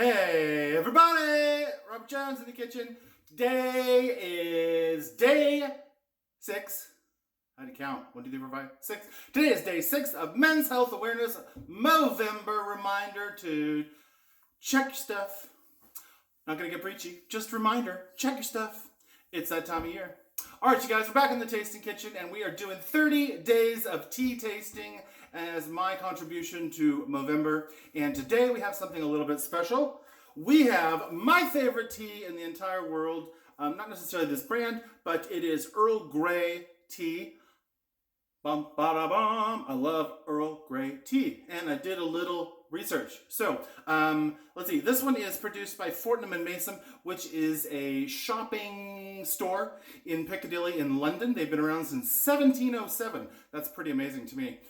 Hey everybody, Robert Jones in the kitchen. Today is day 6. How do you count? 1, 2, 3, 4, 5, 6. Today is day 6 of Men's Health Awareness Movember. Reminder to check your stuff. Not gonna get preachy, just reminder, check your stuff. It's that time of year. Alright you guys, we're back in the tasting kitchen and we are doing 30 days of tea tasting as my contribution to Movember. And today we have something a little bit special. We have my favorite tea in the entire world. Not necessarily this brand, but it is Earl Grey tea. Bum, ba, bum. I love Earl Grey tea. And I did a little research. So, let's see. This one is produced by Fortnum & Mason, which is a shopping store in Piccadilly in London. They've been around since 1707. That's pretty amazing to me.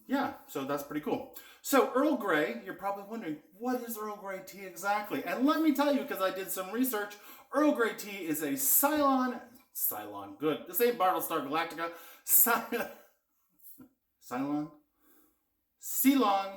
Yeah, so that's pretty cool. So Earl Grey, you're probably wondering, what is Earl Grey tea exactly? And let me tell you, because I did some research, Earl Grey tea is a Ceylon, good. This ain't Battlestar Galactica. Ceylon.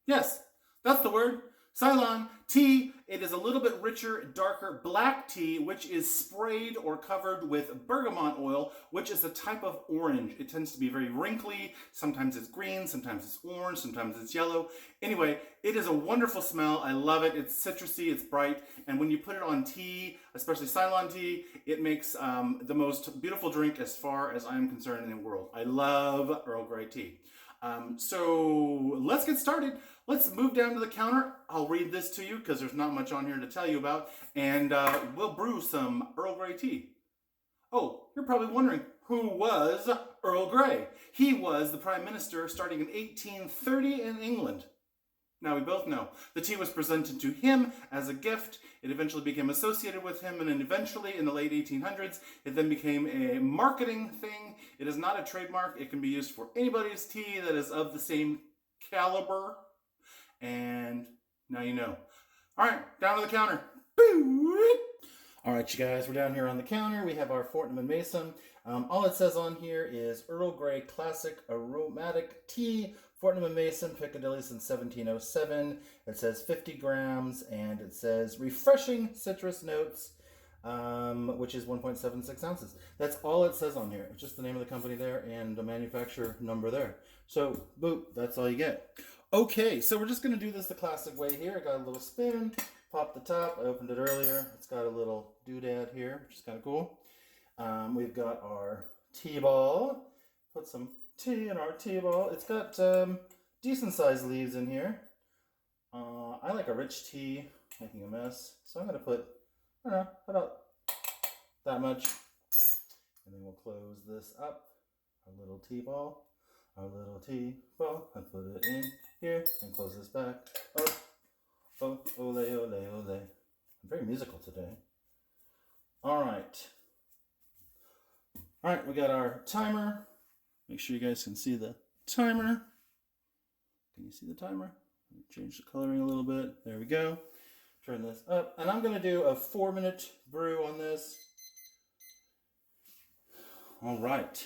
Yes, that's the word. Ceylon tea. It is a little bit richer, darker black tea, which is sprayed or covered with bergamot oil, which is a type of orange. It tends to be very wrinkly. Sometimes it's green, sometimes it's orange, sometimes it's yellow. Anyway, it is a wonderful smell. I love it. It's citrusy, it's bright, and when you put it on tea, especially Ceylon tea, it makes the most beautiful drink as far as I am concerned in the world. I love Earl Grey tea. So let's get started. Let's move down to the counter. I'll read this to you because there's not much on here to tell you about. And we'll brew some Earl Grey tea. Oh, you're probably wondering, who was Earl Grey? He was the Prime Minister starting in 1830 in England. Now we both know. The tea was presented to him as a gift. It eventually became associated with him, and then eventually in the late 1800s, it then became a marketing thing. It is not a trademark. It can be used for anybody's tea that is of the same caliber. And now you know. All right, down to the counter. All right, you guys, we're down here on the counter. We have our Fortnum & Mason. All it says on here is Earl Grey Classic Aromatic Tea, Fortnum & Mason, Piccadilly since 1707. It says 50 grams, and it says refreshing citrus notes, which is 1.76 ounces. That's all it says on here. It's just the name of the company there and the manufacturer number there. So, boop, that's all you get. Okay, so we're just going to do this the classic way here. I got a little spoon, pop the top. I opened it earlier. It's got a little doodad here, which is kind of cool. We've got our tea ball. Put some tea in our tea ball. It's got decent sized leaves in here. I like a rich tea, making a mess. So I'm going to put, I don't know, about that much. And then we'll close this up. Our little tea ball. Our little tea ball. I put it in here and close this back. Oh, ole, ole, ole. I'm very musical today. All right. All right, we got our timer. Make sure you guys can see the timer. Can you see the timer? Change the coloring a little bit. There we go. Turn this up. And I'm going to do a 4-minute brew on this. All right.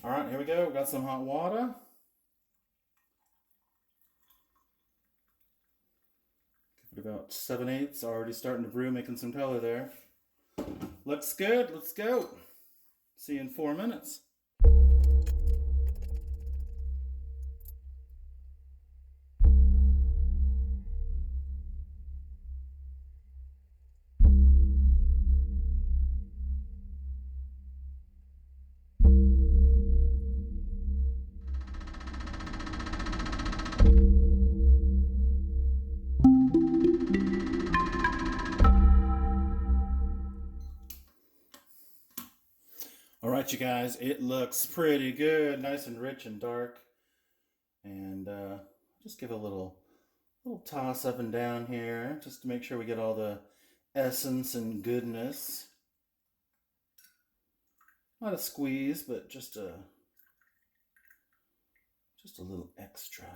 All right, here we go. We got some hot water. Give it about 7/8. Already starting to brew, making some color there. Looks good. Let's go. See you in 4 minutes. All right, you guys, it looks pretty good, nice and rich and dark. And just give a little toss up and down here, just to make sure we get all the essence and goodness. Not a squeeze, but just a little extra.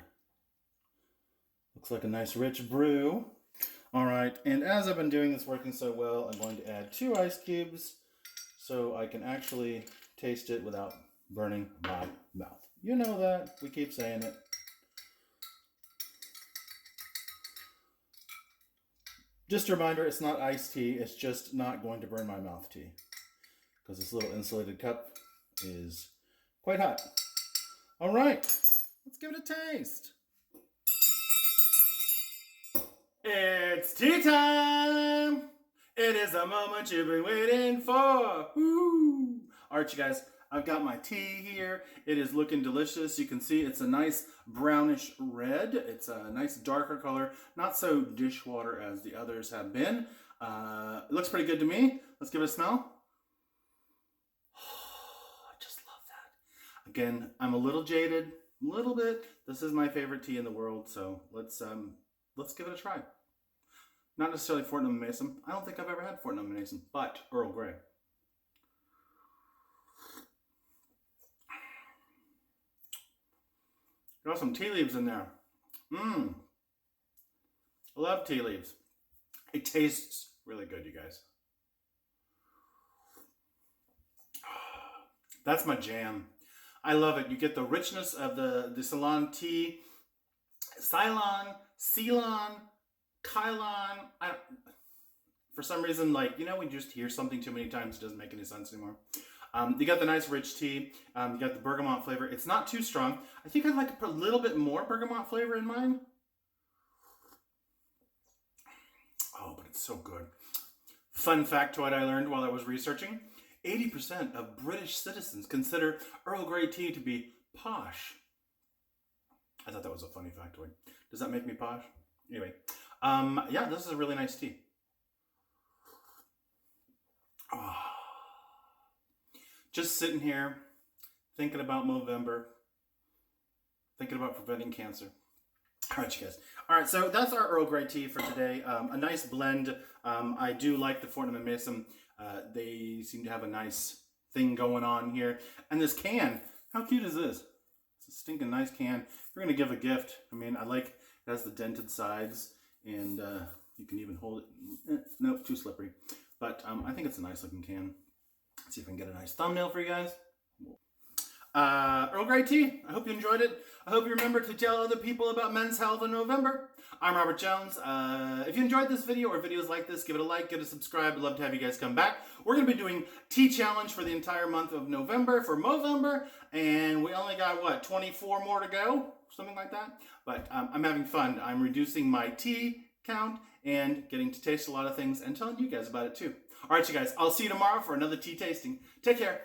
Looks like a nice rich brew. All right, and as I've been doing this working so well, I'm going to add 2 ice cubes so I can actually taste it without burning my mouth. You know that. We keep saying it. Just a reminder, it's not iced tea. It's just not going to burn my mouth tea. Because this little insulated cup is quite hot. All right, let's give it a taste. It's tea time! It is the moment you've been waiting for. Woo! All right, you guys, I've got my tea here. It is looking delicious. You can see it's a nice brownish red. It's a nice darker color, not so dishwater as the others have been. It looks pretty good to me. Let's give it a smell. Oh, I just love that. Again, I'm a little jaded, a little bit. This is my favorite tea in the world, so let's give it a try. Not necessarily Fortnum & Mason. I don't think I've ever had Fortnum & Mason, but Earl Grey. Got some tea leaves in there. I love tea leaves. It tastes really good, you guys. That's my jam. I love it. You get the richness of the Ceylon tea. Ceylon, Kylon. For some reason, like, you know, we just hear something too many times, it doesn't make any sense anymore. You got the nice rich tea. You got the bergamot flavor. It's not too strong. I think I'd like to put a little bit more bergamot flavor in mine. Oh, but it's so good. Fun factoid I learned while I was researching. 80% of British citizens consider Earl Grey tea to be posh. I thought that was a funny factoid. Does that make me posh? Anyway, yeah, this is a really nice tea. Oh. Just sitting here, thinking about Movember, thinking about preventing cancer. All right, you guys. All right, so that's our Earl Grey tea for today. A nice blend. I do like the Fortnum & Mason. They seem to have a nice thing going on here. And this can, how cute is this? It's a stinking nice can. If you're going to give a gift, I mean, I like, it has the dented sides, and you can even hold it. Nope, too slippery. But I think it's a nice looking can. Let's see if I can get a nice thumbnail for you guys. Earl Grey tea. I hope you enjoyed it. I hope you remember to tell other people about men's health in November. I'm Robert Jones. If you enjoyed this video or videos like this, give it a like, give it a subscribe. I'd love to have you guys come back. We're going to be doing tea challenge for the entire month of November for Movember, and we only got, what, 24 more to go? Something like that. But I'm having fun. I'm reducing my tea count and getting to taste a lot of things and telling you guys about it too. All right, you guys. I'll see you tomorrow for another tea tasting. Take care.